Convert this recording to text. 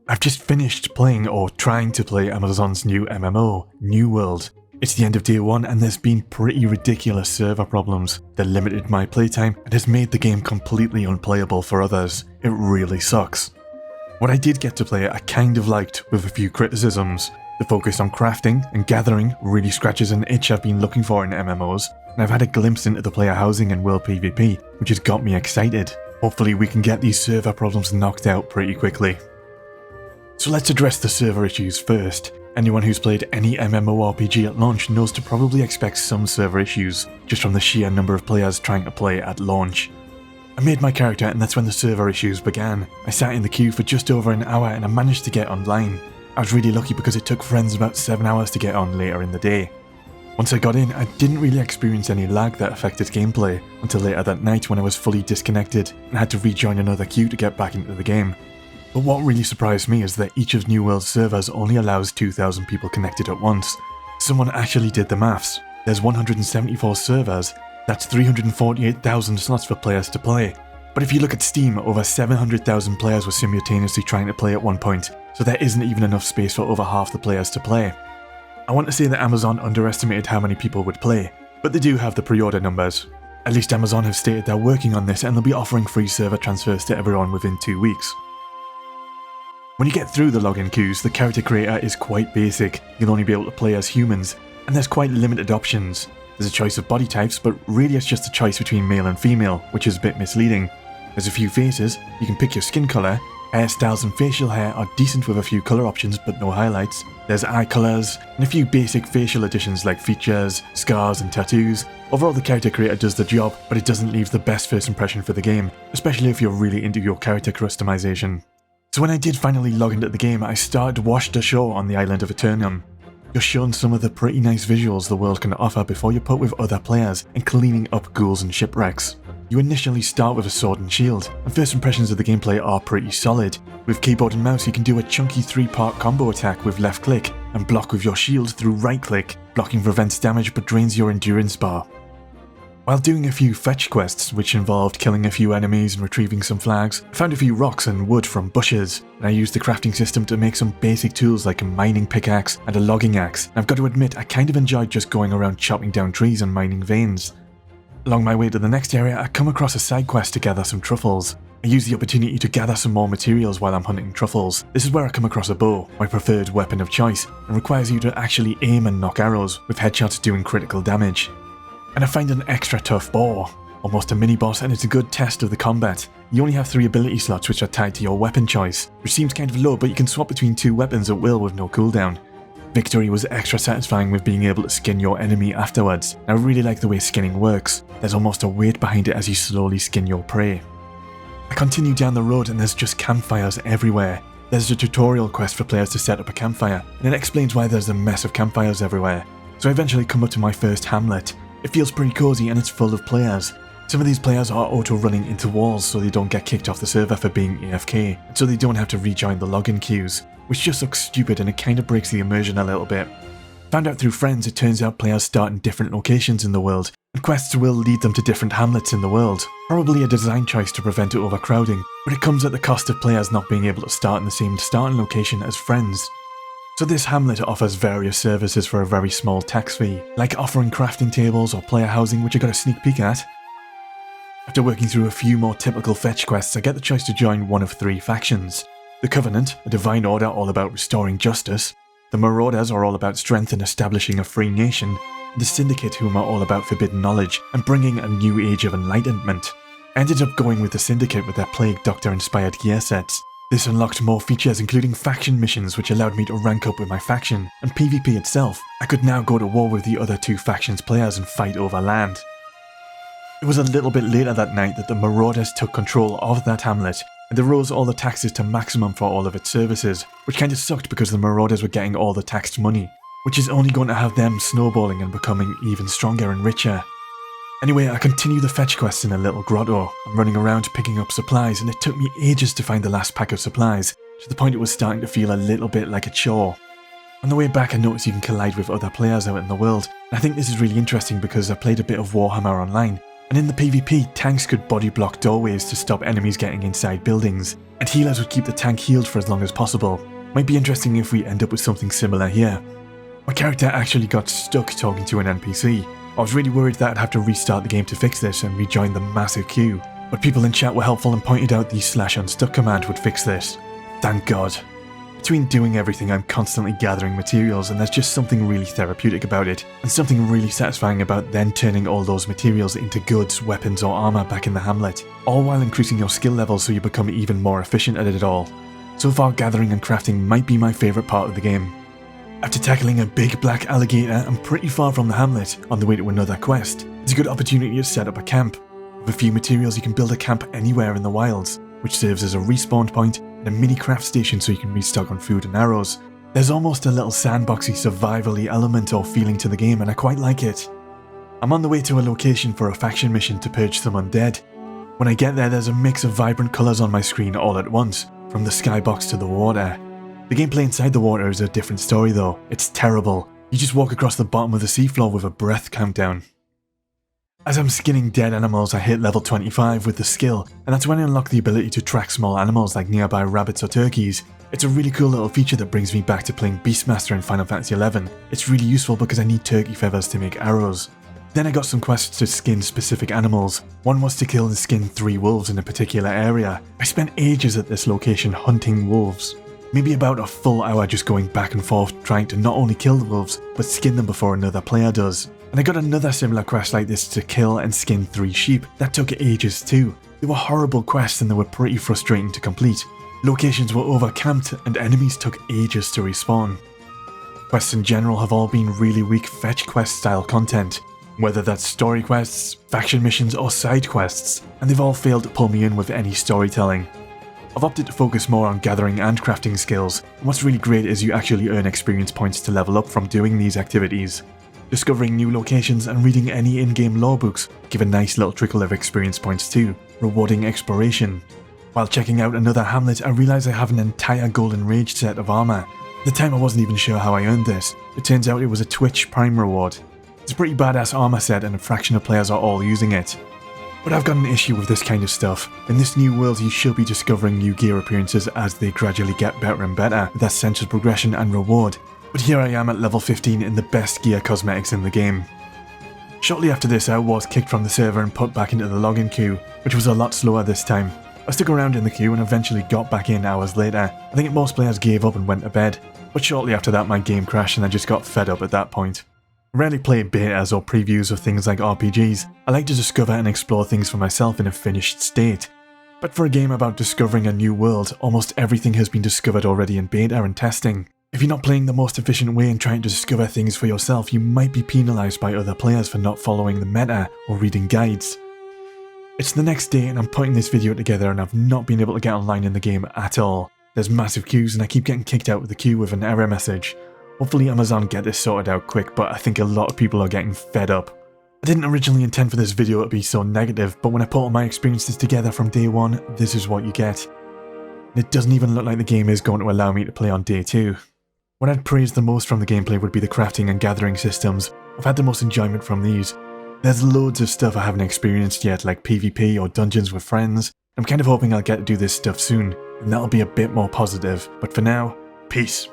I've just finished playing or trying to play Amazon's new MMO, New World. It's the end of day 1 and there's been pretty ridiculous server problems that limited my playtime and has made the game completely unplayable for others. It really sucks. What I did get to play I kind of liked, with a few criticisms. The focus on crafting and gathering really scratches an itch I've been looking for in MMOs, and I've had a glimpse into the player housing and world PvP, which has got me excited. Hopefully we can get these server problems knocked out pretty quickly. So let's address the server issues first. Anyone who's played any MMORPG at launch knows to probably expect some server issues, just from the sheer number of players trying to play at launch. I made my character and that's when the server issues began. I sat in the queue for just over an hour and I managed to get online. I was really lucky because it took friends about 7 hours to get on later in the day. Once I got in, I didn't really experience any lag that affected gameplay until later that night when I was fully disconnected and had to rejoin another queue to get back into the game. But what really surprised me is that each of New World's servers only allows 2,000 people connected at once. Someone actually did the maths. There's 174 servers, that's 348,000 slots for players to play. But if you look at Steam, over 700,000 players were simultaneously trying to play at one point, so there isn't even enough space for over half the players to play. I want to say that Amazon underestimated how many people would play, but they do have the pre-order numbers. At least Amazon have stated they're working on this and they'll be offering free server transfers to everyone within 2 weeks. When you get through the login queues, the character creator is quite basic. You'll only be able to play as humans, and there's quite limited options. There's a choice of body types, but really it's just a choice between male and female, which is a bit misleading. There's a few faces, you can pick your skin colour, hairstyles and facial hair are decent with a few colour options but no highlights. There's eye colours, and a few basic facial additions like features, scars and tattoos. Overall the character creator does the job, but it doesn't leave the best first impression for the game, especially if you're really into your character customization. So when I did finally log into the game, I started washed ashore on the island of Eternium. You're shown some of the pretty nice visuals the world can offer before you're put with other players and cleaning up ghouls and shipwrecks. You initially start with a sword and shield, and first impressions of the gameplay are pretty solid. With keyboard and mouse you can do a chunky 3-part combo attack with left click, and block with your shield through right click. Blocking prevents damage but drains your endurance bar. While doing a few fetch quests, which involved killing a few enemies and retrieving some flags, I found a few rocks and wood from bushes, and I used the crafting system to make some basic tools like a mining pickaxe and a logging axe. And I've got to admit, I kind of enjoyed just going around chopping down trees and mining veins. Along my way to the next area, I come across a side quest to gather some truffles. I use the opportunity to gather some more materials while I'm hunting truffles. This is where I come across a bow, my preferred weapon of choice, and requires you to actually aim and knock arrows, with headshots doing critical damage. And I find an extra tough boar, almost a mini-boss, and it's a good test of the combat. You only have 3 ability slots which are tied to your weapon choice, which seems kind of low, but you can swap between 2 weapons at will with no cooldown. Victory was extra satisfying with being able to skin your enemy afterwards, and I really like the way skinning works. There's almost a weight behind it as you slowly skin your prey. I continue down the road and there's just campfires everywhere. There's a tutorial quest for players to set up a campfire, and it explains why there's a mess of campfires everywhere. So I eventually come up to my first hamlet. It feels pretty cozy and it's full of players. Some of these players are auto-running into walls so they don't get kicked off the server for being AFK, and so they don't have to rejoin the login queues, which just looks stupid and it kind of breaks the immersion a little bit. Found out through friends, it turns out players start in different locations in the world, and quests will lead them to different hamlets in the world. Probably a design choice to prevent overcrowding, but it comes at the cost of players not being able to start in the same starting location as friends. So this hamlet offers various services for a very small tax fee, like offering crafting tables or player housing, which I got a sneak peek at. After working through a few more typical fetch quests, I get the choice to join one of 3 factions. The Covenant, a divine order all about restoring justice. The Marauders are all about strength and establishing a free nation. And the Syndicate, whom are all about forbidden knowledge and bringing a new age of enlightenment. I ended up going with the Syndicate with their Plague Doctor inspired gear sets. This unlocked more features including faction missions which allowed me to rank up with my faction, and PvP itself. I could now go to war with the other 2 factions' players and fight over land. It was a little bit later that night that the Marauders took control of that hamlet, and they rose all the taxes to maximum for all of its services, which kinda sucked because the Marauders were getting all the taxed money, which is only going to have them snowballing and becoming even stronger and richer. Anyway, I continue the fetch quests in a little grotto. I'm running around picking up supplies, and it took me ages to find the last pack of supplies, to the point it was starting to feel a little bit like a chore. On the way back I noticed you can collide with other players out in the world, and I think this is really interesting because I played a bit of Warhammer Online, And in the PvP, tanks could body block doorways to stop enemies getting inside buildings, and healers would keep the tank healed for as long as possible. Might be interesting if we end up with something similar here. My character actually got stuck talking to an NPC. I was really worried that I'd have to restart the game to fix this and rejoin the massive queue, but people in chat were helpful and pointed out the /unstuck command would fix this. Thank God. Between doing everything, I'm constantly gathering materials, and there's just something really therapeutic about it, and something really satisfying about then turning all those materials into goods, weapons or armor back in the hamlet, all while increasing your skill level so you become even more efficient at it all. So far, gathering and crafting might be my favourite part of the game. After tackling a big black alligator, I'm pretty far from the hamlet, on the way to another quest. It's a good opportunity to set up a camp. With a few materials you can build a camp anywhere in the wilds, which serves as a respawn point and a mini craft station so you can restock on food and arrows. There's almost a little sandboxy survival-y element or feeling to the game, and I quite like it. I'm on the way to a location for a faction mission to purge some undead. When I get there, there's a mix of vibrant colours on my screen all at once, from the skybox to the water. The gameplay inside the water is a different story though. It's terrible. You just walk across the bottom of the seafloor with a breath countdown. As I'm skinning dead animals, I hit level 25 with the skill, and that's when I unlock the ability to track small animals like nearby rabbits or turkeys. It's a really cool little feature that brings me back to playing Beastmaster in Final Fantasy XI. It's really useful because I need turkey feathers to make arrows. Then I got some quests to skin specific animals. One was to kill and skin 3 wolves in a particular area. I spent ages at this location hunting wolves. Maybe about a full hour just going back and forth trying to not only kill the wolves, but skin them before another player does. And I got another similar quest like this to kill and skin 3 sheep. That took ages too. They were horrible quests and they were pretty frustrating to complete. Locations were overcamped and enemies took ages to respawn. Quests in general have all been really weak fetch quest style content, whether that's story quests, faction missions or side quests, and they've all failed to pull me in with any storytelling. I've opted to focus more on gathering and crafting skills, and what's really great is you actually earn experience points to level up from doing these activities. Discovering new locations and reading any in-game lore books give a nice little trickle of experience points too, rewarding exploration. While checking out another hamlet, I realised I have an entire Golden Rage set of armour. At the time I wasn't even sure how I earned this. It turns out it was a Twitch Prime reward. It's a pretty badass armour set and a fraction of players are all using it. But I've got an issue with this kind of stuff. In this new world you should be discovering new gear appearances as they gradually get better and better with their sense of progression and reward. But here I am at level 15 in the best gear cosmetics in the game. Shortly after this I was kicked from the server and put back into the login queue, which was a lot slower this time. I stuck around in the queue and eventually got back in hours later. I think most players gave up and went to bed, but shortly after that my game crashed and I just got fed up at that point. I rarely play betas or previews of things like RPGs. I like to discover and explore things for myself in a finished state. But for a game about discovering a new world, almost everything has been discovered already in beta and testing. If you're not playing the most efficient way and trying to discover things for yourself, you might be penalised by other players for not following the meta or reading guides. It's the next day and I'm putting this video together and I've not been able to get online in the game at all. There's massive queues and I keep getting kicked out of the queue with an error message. Hopefully Amazon get this sorted out quick, but I think a lot of people are getting fed up. I didn't originally intend for this video to be so negative, but when I put all my experiences together from day 1, this is what you get. And it doesn't even look like the game is going to allow me to play on day 2. What I'd praise the most from the gameplay would be the crafting and gathering systems. I've had the most enjoyment from these. There's loads of stuff I haven't experienced yet, like PvP or dungeons with friends. I'm kind of hoping I'll get to do this stuff soon, and that'll be a bit more positive. But for now, peace.